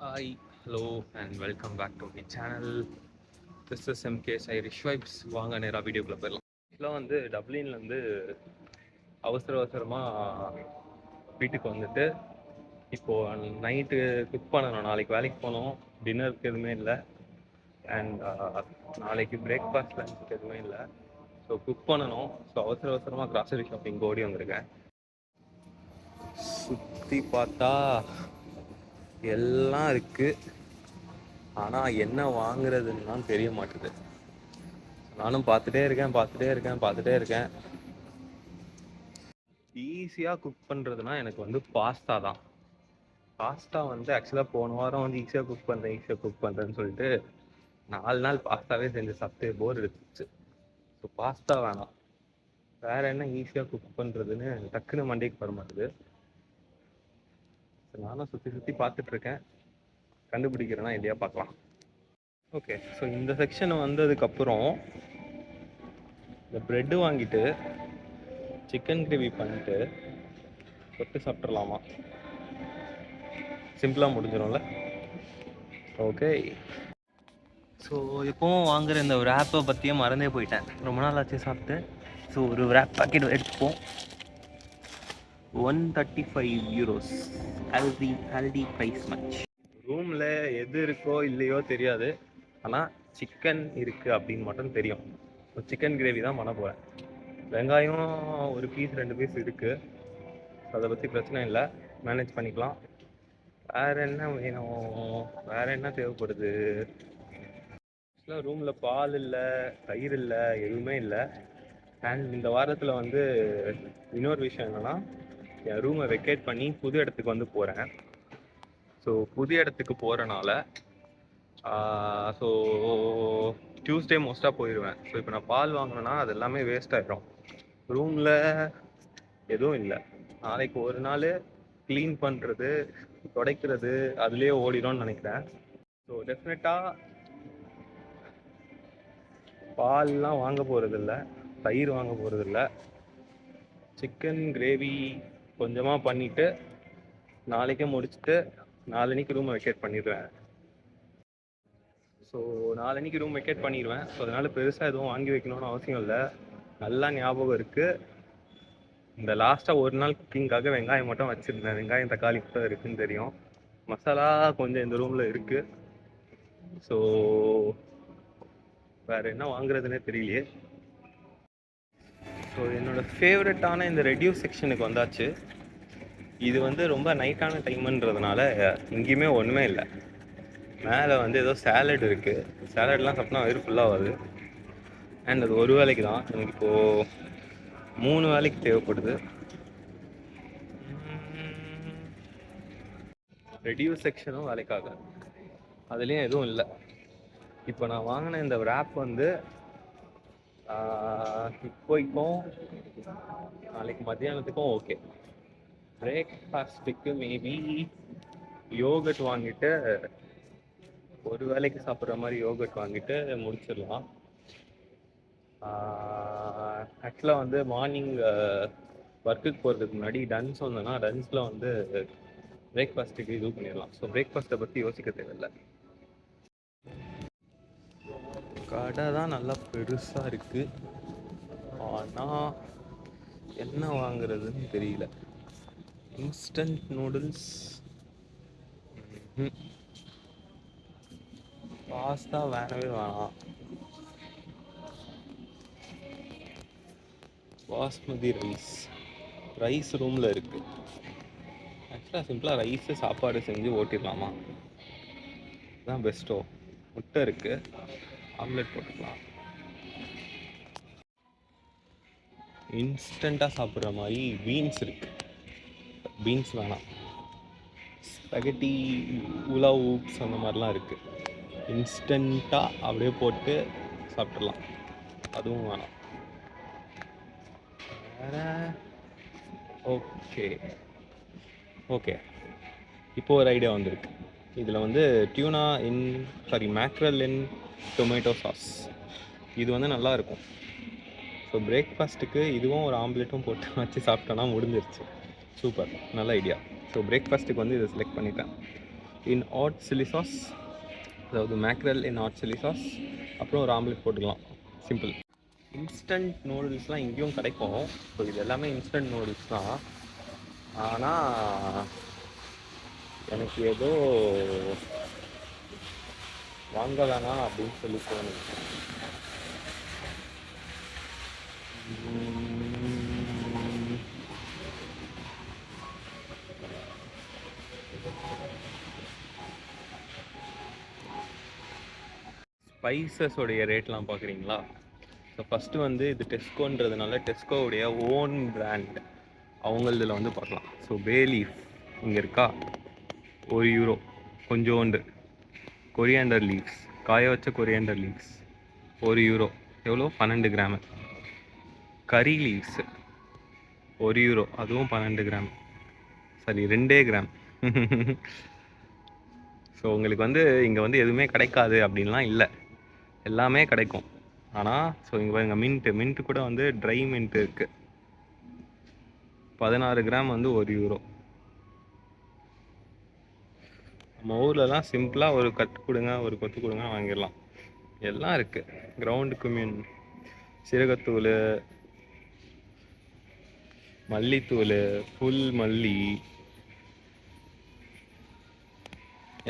Hi, hello, and welcome back to my channel. This is MK's Irish Vibes. வாங்க நேராக வீடியோக்குள்ளே போயிடலாம். ஆக்சுவலாக வந்து டப்ளின்லேருந்து அவசரமாக வீட்டுக்கு வந்துட்டு இப்போது நைட்டு குக் பண்ணணும். நாளைக்கு வேலைக்கு போகணும். டின்னருக்கு எதுவுமே இல்லை. அண்ட் நாளைக்கு பிரேக்ஃபாஸ்ட் லஞ்சுக்கு எதுவுமே இல்லை. ஸோ குக் பண்ணணும். ஸோ அவசரமாக கிராசரி ஷாப்பிங் ஓடி வந்திருக்கேன். சுற்றி பார்த்தா எல்லாம் இருக்குது. ஆனால் என்ன வாங்குறதுன்னு தான் தெரிய மாட்டுது. நானும் பார்த்துட்டே இருக்கேன். ஈஸியாக குக் பண்ணுறதுனா எனக்கு வந்து பாஸ்தா தான். பாஸ்தா வந்து ஆக்சுவலாக போன வாரம் வந்து ஈஸியாக குக் பண்ணுறேன்னு சொல்லிட்டு 4 நாள் பாஸ்தாவே செஞ்சு சாப்பிட்டு போர் எடுத்துச்சு. ஸோ பாஸ்தா வேணாம். வேறு என்ன ஈஸியாக குக் பண்ணுறதுன்னு டக்குன்னு மண்டைக்கு வர மாட்டுது. நானும் சுற்றி பார்த்துட்ருக்கேன். கண்டுபிடிக்கிறேன்னா இல்லையா பார்க்கலாம். ஓகே, ஸோ இந்த செக்ஷன் வந்ததுக்கப்புறம் இந்த ப்ரெட்டு வாங்கிட்டு சிக்கன் கிரேவி பண்ணிட்டு தொட்டு சாப்பிட்றலாமா? சிம்பிளாக முடிஞ்சிடும்ல. ஓகே, ஸோ எப்போவும் வாங்குகிற இந்த ரேப்பை பற்றியே மறந்தே போயிட்டேன். ரொம்ப நாள் ஆச்சு சாப்பிட்டு. ஸோ ஒரு ரேப் பாக்கெட் எடுத்துப்போம். 135 யூரோஸ். Healthy price much. ரூமில் எது இருக்கோ இல்லையோ தெரியாது, ஆனால் சிக்கன் இருக்குது அப்படின்னு மட்டும் தெரியும். ஸோ சிக்கன் கிரேவி தான் பண்ண போகிறேன். வெங்காயம் ஒரு பீஸ் 2 பீஸ் இருக்குது. அதை பற்றி பிரச்சனை இல்லை, மேனேஜ் பண்ணிக்கலாம். வேறு என்ன வேணும்? வேறு என்ன தேவைப்படுது? ஆக்சுவலாக ரூமில் பால் இல்லை, தயிர் இல்லை, எதுவுமே இல்லை. அண்ட் இந்த வாரத்தில் வந்து இன்னொரு விஷயம் என்னென்னா, என் ரூமை வெக்கேட் பண்ணி புது இடத்துக்கு வந்து போகிறேன். ஸோ புது இடத்துக்கு போகிறனால ஸோ டியூஸ்டே மோஸ்ட்டாக போயிடுவேன். ஸோ இப்போ நான் பால் வாங்கினேன்னா அது எல்லாமே வேஸ்ட் ஆகிடும். ரூமில் எதுவும் இல்லை. நாளைக்கு ஒரு நாள் க்ளீன் பண்ணுறது, துடைக்கிறது அதுலேயே ஓடிடும்னு நினைக்கிறேன். ஸோ டெஃபினட்டாக பால்லாம் வாங்க போகிறதில்ல, தயிர் வாங்க போகிறதில்ல. சிக்கன் கிரேவி கொஞ்சமாக பண்ணிவிட்டு நாளைக்கே முடிச்சுட்டு நாளன்னைக்கு ரூமை வெக்கேட் பண்ணிடுவேன். ஸோ நாளன்னைக்கு ரூம் வெக்கேட் பண்ணிடுவேன். ஸோ அதனால் பெருசாக எதுவும் வாங்கி வைக்கணும்னு அவசியம் இல்லை. நல்லா ஞாபகம் இருக்குது, இந்த லாஸ்ட்டாக ஒரு நாள் குக்கிங்காக வெங்காயம் மட்டும் வச்சுருந்தேன். வெங்காயம் தக்காளி மட்டும் இருக்குதுன்னு தெரியும். மசாலா கொஞ்சம் இந்த ரூமில் இருக்குது. ஸோ வேறு என்ன வாங்குறதுனே தெரியலையே. ஸோ என்னோடய ஃபேவரட்டான இந்த ரெடியூஸ் செக்ஷனுக்கு வந்தாச்சு. இது வந்து ரொம்ப நைட்டான டைமுன்றதுனால இங்கேயுமே ஒன்றுமே இல்லை. மேலே வந்து ஏதோ சேலட் இருக்குது. சேலட்லாம் சாப்பிட்டா வயிறு ஃபுல்லாக வருது. அண்ட் அது ஒரு வேலைக்கு தான். எனக்கு இப்போது 3 வேலைக்கு தேவைப்படுது. ரெடியூஸ் செக்ஷனும் வேலைக்காக, அதுலேயும் எதுவும் இல்லை. இப்போ நான் வாங்கின இந்த ரேப் வந்து இப்போக்கும் நாளைக்கு மத்தியானத்துக்கும் ஓகே. பிரேக்ஃபாஸ்ட்டுக்கு மேபி யோகட் வாங்கிட்டு, ஒரு வேலைக்கு சாப்பிட்ற மாதிரி யோகட் வாங்கிட்டு முடிச்சிடலாம். ஆக்சுவலாக வந்து மார்னிங் ஒர்க்குக்கு போகிறதுக்கு முன்னாடி டன்ஸ் வந்தேன்னா டன்ஸில் வந்து பிரேக்ஃபாஸ்ட்டுக்கு இது பண்ணிடலாம். ஸோ பிரேக்ஃபாஸ்ட்டை பற்றி யோசிக்க தேவையில்லை. கடை தான் நல்லா பெருசாக இருக்குது, ஆனால் என்ன வாங்குறதுன்னு தெரியல. இன்ஸ்டன்ட் நூடுல்ஸ், பாஸ்தா வேணவே வேணாம். பாஸ்மதி ரைஸ் ரூமில் இருக்குது. ஆக்சுவலாக சிம்பிளாக ரைஸு சாப்பாடு செஞ்சு ஓட்டிடலாமா? அதுதான் பெஸ்ட்டோ. முட்டை இருக்குது, ஆம்லெட் போட்டுக்கலாம். இன்ஸ்டண்ட்டாக சாப்பிட்ற மாதிரி பீன்ஸ் இருக்குது. பீன்ஸ் வேணாம். ஸ்பெகட்டி, உலாவ் ஊப்ஸ் அந்த மாதிரிலாம் இருக்குது. இன்ஸ்டண்ட்டாக அப்படியே போட்டு சாப்பிட்றலாம், அதுவும் வேணாம். வேறு ஓகே இப்போது ஒரு ஐடியா வந்திருக்கு. இதில் வந்து டியூனா மேக்ரல் இன் டொமேட்டோ சாஸ், இது வந்து நல்லா இருக்கும். ஸோ பிரேக்ஃபாஸ்ட்டுக்கு இதுவும் ஒரு ஆம்லெட்டும் போட்டு வச்சு சாப்பிட்டோன்னா முடிஞ்சிருச்சு. சூப்பர், நல்ல ஐடியா. ஸோ பிரேக்ஃபாஸ்ட்டுக்கு வந்து இதை செலக்ட் பண்ணிட்டேன். இன் ஹாட் சில்லி சாஸ், அதாவது மேக்ரல் இன் ஹாட் சில்லி சாஸ். அப்புறம் ஒரு ஆம்லெட் போட்டுக்கலாம், சிம்பிள். இன்ஸ்டன்ட் நூடுல்ஸ்லாம் இங்கேயும் கிடைக்கும். ஸோ இது எல்லாமே இன்ஸ்டன்ட் நூடுல்ஸ் தான். ஆனால் எனக்கு ஏதோ வாங்க வேணாம் அப்படின்னு சொல்லி தோணுது. ஸ்பைசஸோடைய ரேட்லாம் பார்க்குறீங்களா? ஸோ ஃபஸ்ட்டு வந்து இது டெஸ்கோன்றதுனால டெஸ்கோவுடைய ஓன் பிராண்ட் அவங்களதில் வந்து பார்க்கலாம். ஸோ பே லீஃப் இங்கே இருக்கா, €1. கொஞ்சோண்டு கொரியாண்டர் லீவ்ஸ், காய வச்ச கொரியாண்டர் லீவ்ஸ் €1. எவ்வளோ? 12 கிராமு. கறி லீவ்ஸு €1, அதுவும் 12 கிராம். சரி, 2 கிராம். ஸோ உங்களுக்கு வந்து இங்கே வந்து எதுவுமே கிடைக்காது அப்படின்லாம் இல்லை, எல்லாமே கிடைக்கும். ஆனால் ஸோ இங்கே பாருங்க, மின்ட்டு கூட வந்து ட்ரை மின்ட் இருக்குது. 16 கிராம் வந்து €1. நம்ம ஊர்லலாம் சிம்பிளாக ஒரு கட்டு கொடுங்க, ஒரு கொத்து கொடுங்க, வாங்கிடலாம். எல்லாம் இருக்குது. கிரவுண்டு குமின், சீரகத்தூள், மல்லித்தூள், புல் மல்லி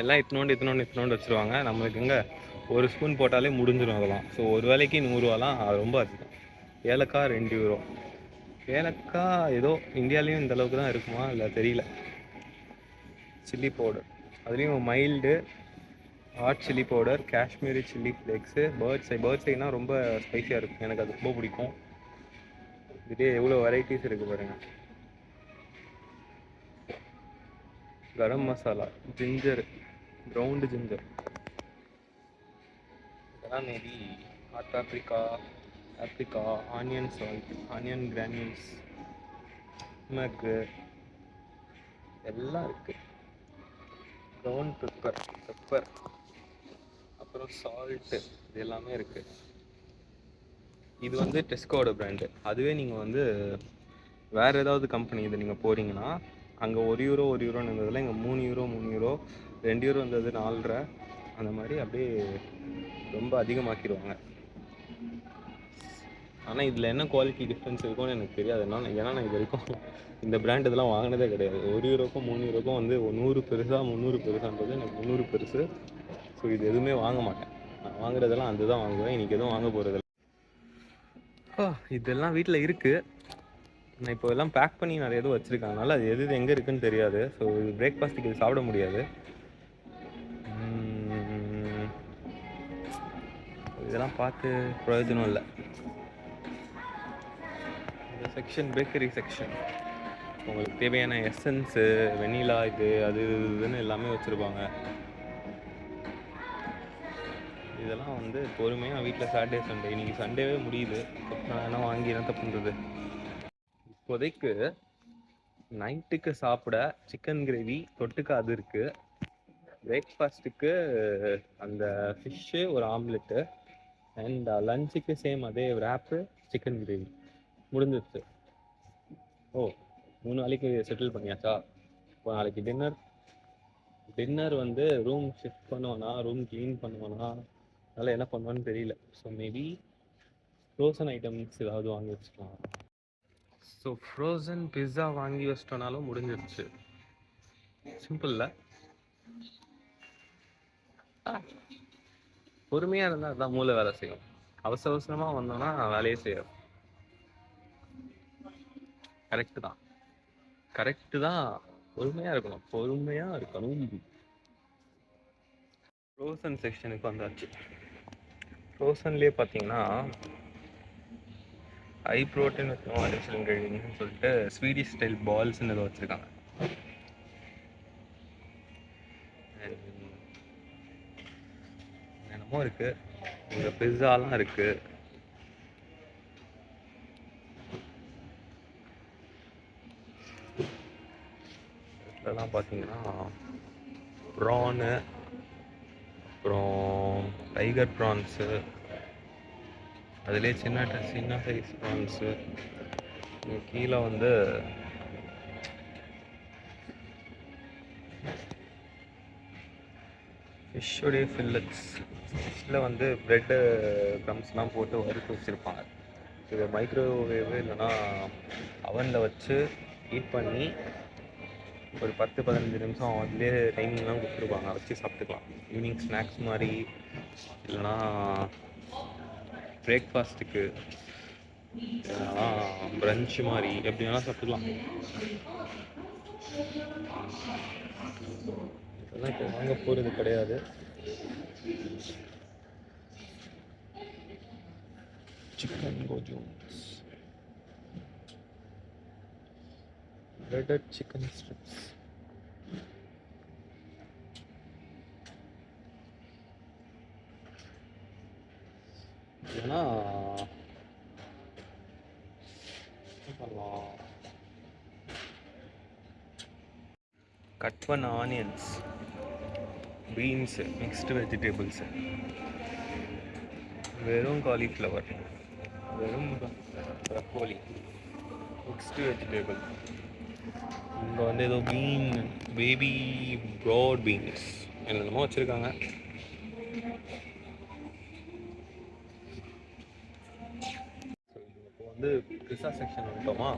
எல்லாம் இத்தினோண்டு வச்சுருவாங்க. நம்மளுக்கு இங்கே ஒரு ஸ்பூன் போட்டாலே முடிஞ்சிடும் அதெல்லாம். ஸோ ஒரு வேலைக்கு €100லாம் ரொம்ப அதிகம். ஏலக்காய் €2. ஏலக்காய் ஏதோ இந்தியாலேயும் இந்த அளவுக்கு தான் இருக்குமா இல்லை தெரியல. சில்லி பவுடர், அதுலேயும் mild hot chilli powder, Kashmiri chilli flakes, bird's ஐனா ரொம்ப ஸ்பைஸியாக இருக்கும், எனக்கு அது ரொம்ப பிடிக்கும். இதே எவ்வளோ வெரைட்டிஸ் இருக்குது பாருங்கள். Garam masala, ginger, ground ginger, இதெல்லாம் maybe hot Africa, onion salt, onion granules, மக்கு எல்லாம் இருக்குது. ப்ரௌன் பெப்பர், அப்புறம் சால்ட்டு, இது எல்லாமே இருக்குது. இது வந்து டெஸ்கோட பிராண்டு. அதுவே நீங்கள் வந்து வேறு ஏதாவது கம்பெனி இது நீங்கள் போகிறீங்கன்னா அங்கே €1 இருந்ததில் இங்கே €3, €2 இருந்தது 4.5, அந்த மாதிரி அப்படியே ரொம்ப அதிகமாக்கிடுவாங்க. ஆனால் இதில் என்ன குவாலிட்டி டிஃப்ரென்ஸ் இருக்கும்னு எனக்கு தெரியாது. ஏன்னா நான் இது வரைக்கும் இந்த பிராண்ட் இதெல்லாம் வாங்கினதே கிடையாது. €1க்கும் €3 வந்து 100 பெருசா 300 பெருசான்றது எனக்கு 300 பெருசு. ஸோ இது எதுவுமே வாங்க மாட்டேன். நான் வாங்குறதெல்லாம் அதுதான் வாங்குவேன். இன்றைக்கி எதுவும் வாங்க போகிறதில்ல. இதெல்லாம் வீட்டில் இருக்குது. நான் இப்போ எல்லாம் பேக் பண்ணி நிறைய எதுவும் வச்சுருக்காங்கனால அது எது எங்கே இருக்குதுன்னு தெரியாது. ஸோ இது பிரேக்ஃபாஸ்ட்டுக்கு இது சாப்பிட முடியாது. இதெல்லாம் பார்த்து பிரயோஜனம் இல்லை. இந்த செக்ஷன் பேக்கரி செக்ஷன், உங்களுக்கு தேவையான எசன்ஸு, வெனிலா, அது இதுன்னு எல்லாமே வச்சுருப்பாங்க. இதெல்லாம் வந்து பொறுமையாக வீட்டில் சாட்டர்டே சண்டே, இன்றைக்கி சண்டேவே முடியுது, நான் என்ன வாங்கி என்ன பண்ணுறது. இப்போதைக்கு நைட்டுக்கு சாப்பிட சிக்கன் கிரேவி தொட்டுக்க அது இருக்குது. பிரேக்ஃபாஸ்ட்டுக்கு அந்த ஃபிஷ்ஷு, ஒரு ஆம்லெட்டு, அண்ட் லஞ்சுக்கு சேம் அதே ரேப்பு, சிக்கன் கிரேவி முடிஞ்சிருச்சு. 3 நாளைக்கு செட்டில் பண்ணியாச்சா? இப்போ நாளைக்கு டின்னர் வந்து ரூம் ஷிஃப்ட் பண்ணுவேனா, ரூம் க்ளீன் பண்ணுவேனா, அதனால் என்ன பண்ணுவான்னு தெரியல. ஸோ மேபி ஃப்ரோசன் ஐட்டம்ஸ் ஏதாவது வாங்கி வச்சுக்கலாம். ஸோ ஃப்ரோசன் பிஸ்ஸா வாங்கி வச்சிட்டோனாலும் முடிஞ்சிருச்சு. சிம்பிளில் பொறுமையாக இருந்தால் அதுதான் மூளை வேலை செய்யும். அவசரமாக வந்தோம்னா வேலையே செய்யும். கரெக்டு தான். பொறுமையாக இருக்கணும். ஃப்ரோசன் செக்ஷனுக்கு வந்தாச்சு. ஃப்ரோசன்லேயே பார்த்தீங்கன்னா high protein with no additional இன்க்ரீடியன்ட்னு சொல்லிட்டு ஸ்வீடிஷ் ஸ்டைல் பால்ஸ்ன்னு ஏதோ வச்சுருக்காங்க. என்னமோ இருக்குது. இங்கே பிஸ்ஸாலாம் இருக்குது. இதெல்லாம் பார்த்தீங்கன்னா ப்ரானு, அப்புறம் டைகர் ப்ரான்ஸு, அதுலேயே சின்ன சைஸ் ப்ரான்ஸு. கீழே வந்து ஃபிஷ்ஷுடைய ஃபில்லட்ஸ். ஃபிஷ்ஷில் வந்து ப்ரெட்டு க்ரம்ஸ்லாம் போட்டு வறுத்து வச்சுருப்பாங்க. இது மைக்ரோவேவ் இல்லைன்னா அவனில் வச்சு ஹீட் பண்ணி ஒரு 10-15 நிமிஷம் அதுலேயே டைமிங்லாம் கொடுத்துருப்பாங்க, வச்சு சாப்பிட்டுக்கலாம். ஈவினிங் ஸ்நாக்ஸ் மாதிரி இல்லைன்னா பிரேக்ஃபாஸ்ட்டுக்கு இல்லைனா ப்ரன்ச் மாதிரி எப்படி வேணால் சாப்பிட்டுக்கலாம். இதெல்லாம் இப்போ வாங்க போகிறது கிடையாது. Chicken goujons, breaded chicken strips. ஏன்னா கட் பண்ண ஆனியன்ஸ், பீன்ஸு, மிக்ஸ்டு வெஜிடபிள்ஸு, வெறும் காலிஃப்ளவர், வெறும் ப்ரக்கோலி, மிக்ஸ்டு வெஜிடபிள். இங்கே வந்து ஏதோ பேபி ப்ராட் பீன்ஸ் என்னென்னமோ வச்சுருக்காங்க. இப்போ வந்து பிஸா செக்ஷன் வந்துட்டோமா,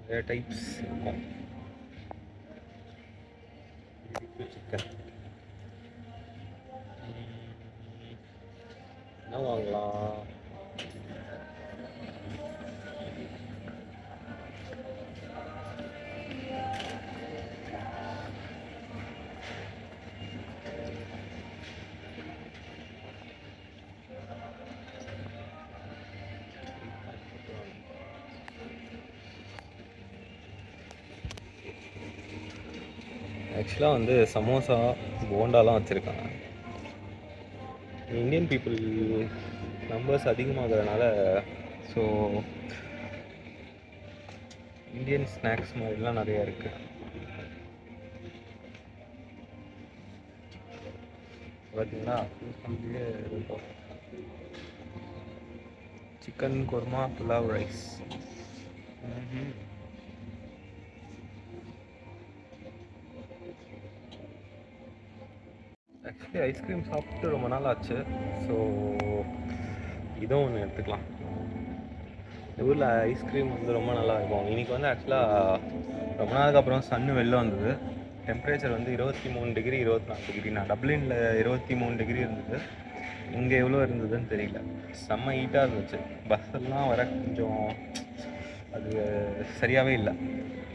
நிறைய டைப்ஸ் இருக்கும். சிக்கன் என்ன வாங்கலாம்? ஆக்சுவலாக வந்து சமோசா, போண்டாலாம் வச்சுருக்காங்க. இந்தியன் பீப்புள் நம்பர்ஸ் அதிகமாகிறதுனால ஸோ இந்தியன் ஸ்நாக்ஸ் மாதிரிலாம் நிறையா இருக்குது. பார்த்தீங்களா, chicken korma, pulao rice. Actually ice cream சாப்பிட்டு ரொம்ப நாள் ஆச்சு. ஸோ இதுவும் ஒன்று எடுத்துக்கலாம். இந்த ஊரில் ஐஸ்கிரீம் வந்து ரொம்ப நல்லா இருக்கும். இன்றைக்கி வந்து ஆக்சுவலாக ரொம்ப நாளுக்கு அப்புறம் சன்னு வெளில வந்தது. டெம்பரேச்சர் வந்து 23 டிகிரி 24 டிகிரி. நான் டப்ளினில் 23 டிகிரி இருந்தது, இங்கே எவ்வளோ இருந்ததுன்னு தெரியல. செம்ம ஹீட்டாக இருந்துச்சு. பஸ்ஸெல்லாம் வர கொஞ்சம் அது சரியாகவே இல்லை.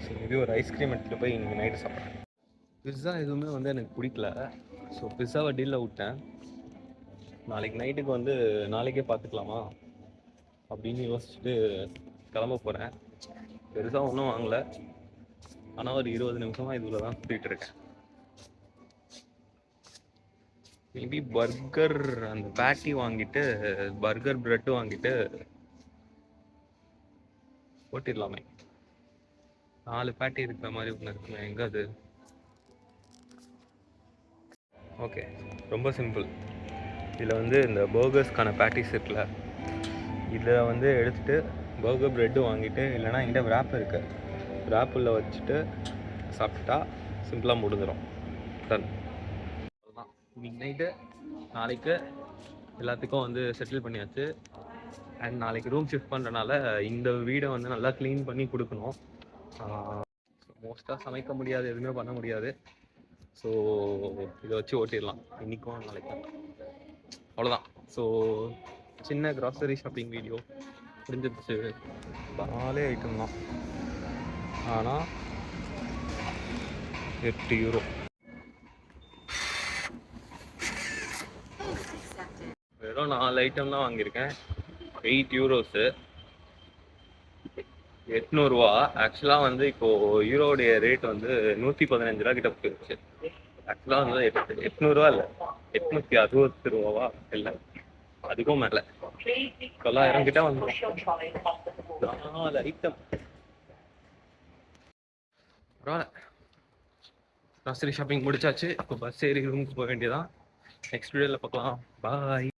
ஸோ மேபி ஒரு ஐஸ்கிரீம் எடுத்துகிட்டு போய் இன்றைக்கி நைட்டு சாப்பிட்றேன். பிஸ்ஸா எதுவுமே வந்து எனக்கு பிடிக்கல. ஸோ பிஸ்ஸாவை டீலில் விட்டேன். நாளைக்கு நைட்டுக்கு வந்து நாளைக்கே பார்த்துக்கலாமா அப்படின்னு யோசிச்சுட்டு கிளம்ப போகிறேன். பெருசாக ஒன்றும் வாங்கலை, ஆனால் ஒரு 20 நிமிஷமாக இதில் தான் சுற்றிட்டு இருக்கேன். மேபி பர்கர் அந்த பேட்டி வாங்கிட்டு பர்கர் ப்ரெட்டு வாங்கிட்டு போட்டிடலாமே. 4 பேட்டி இருக்கிற மாதிரி ஒன்று இருக்குமே, எங்கே அது? ஓகே, ரொம்ப சிம்பிள். இதில் வந்து இந்த பர்கர்ஸ்க்கான பேட்டிஸ் இருக்குல்ல, இதில் வந்து எடுத்துகிட்டு பர்கர் ப்ரெட்டு வாங்கிட்டு இல்லைனா என்கிட்ட விராப் இருக்குது, விராப்பில் வச்சுட்டு சாப்பிட்டா சிம்பிளாக முடிஞ்சிடும். டன். அதுதான் இன்னைக்கு நைட்டு. நாளைக்கு எல்லாத்துக்கும் வந்து செட்டில் பண்ணியாச்சு. அண்ட் நாளைக்கு ரூம் ஷிஃப்ட் பண்ணுறனால இந்த வீடை வந்து நல்லா க்ளீன் பண்ணி கொடுக்கணும். மோஸ்ட்டாக சமைக்க முடியாது, எதுவுமே பண்ண முடியாது. ஸோ இதை வச்சு ஓட்டிடலாம் இன்றைக்கும் நாளைக்கும். அவ்வளோதான். ஸோ சின்ன க்ராசரி ஷாப்பிங் வீடியோ முடிஞ்சிருச்சு. 4 ஐட்டம் தான், ஆனால் 8 யூரோ. வெறும் 4 ஐட்டம் தான் வாங்கியிருக்கேன். 8 யூரோஸு, 800 ரூபா. ஆக்சுவலாக வந்து இப்போது யூரோடைய ரேட் வந்து 115 ரூபா கிட்ட போயிடுச்சு. ஆக்சுவலாக வந்து 800 ரூபா இல்லை, 860 ரூபாவா இல்லை, அதுக்கும் மேலே 900 கிட்ட வந்துடும். 4 ஐட்டம். பரவாயில்ல. க்ராசரி ஷாப்பிங் முடிச்சாச்சு. இப்போ பஸ் ஏறி ரூமுக்கு போக வேண்டியதான். நெக்ஸ்ட் வீடியோவில் பார்க்கலாம். பாய்.